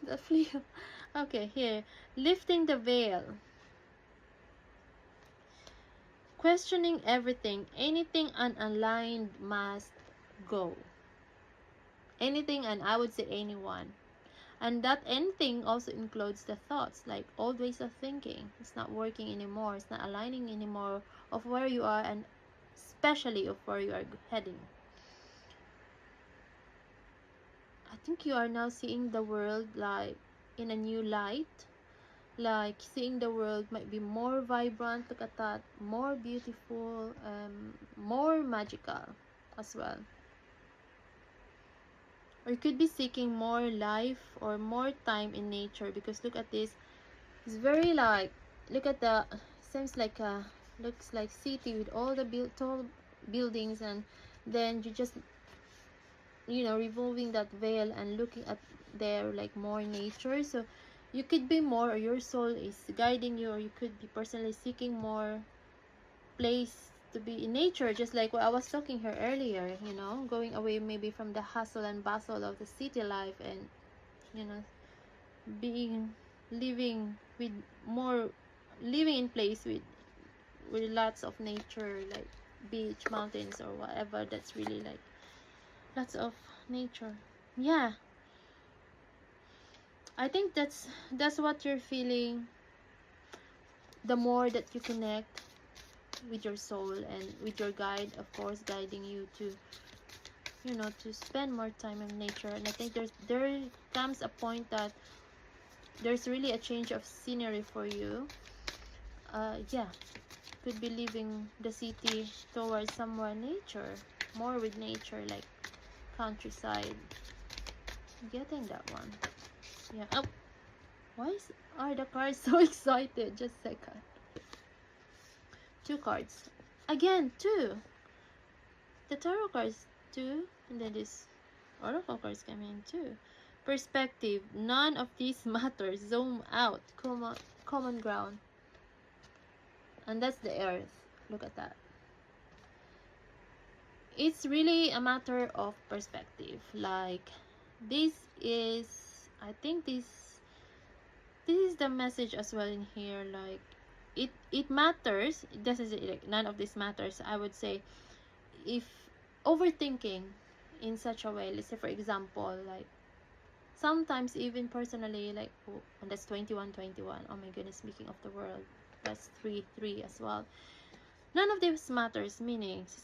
The flea. Okay, here. Lifting the veil. Questioning everything. Anything unaligned must go. Anything, and I would say anyone. And that anything also includes the thoughts, like old ways of thinking. It's not working anymore. It's not aligning anymore of where you are, and especially of where you are heading. I think you are now seeing the world like in a new light. Like seeing the world might be more vibrant, look at that, more beautiful, more magical as well. Or you could be seeking more life or more time in nature, because look at this. It's very like, look at the, seems like a, looks like city with all the tall buildings, and then you just, you know, revolving that veil and looking at there like more nature. So you could be more, or your soul is guiding you, or you could be personally seeking more place to be in nature, just like what I was talking here earlier, you know, going away maybe from the hustle and bustle of the city life, and you know, being, living with more, living in place with lots of nature, like beach, mountains, or whatever, that's really like lots of nature. Yeah, I think that's what you're feeling. The more that you connect with your soul and with your guide, of course, guiding you to, you know, to spend more time in nature. And I think there comes a point that there's really a change of scenery for you. Yeah, could be leaving the city towards somewhere nature, more with nature, like countryside. Getting that one. Yeah. Oh, are the cards so excited? Just a second. Two cards. Again, two. The tarot cards, two. And then this oracle cards come in, too. Perspective. None of these matters. Zoom out. Common ground. And that's the earth. Look at that. It's really a matter of perspective. Like, this is, I think this is the message as well in here. Like, it matters. This is like, none of this matters. I would say, if overthinking in such a way, let's say for example, like sometimes even personally, like, oh, and that's 2121. Oh my goodness, speaking of the world, that's 3 3 as well. None of this matters, meaning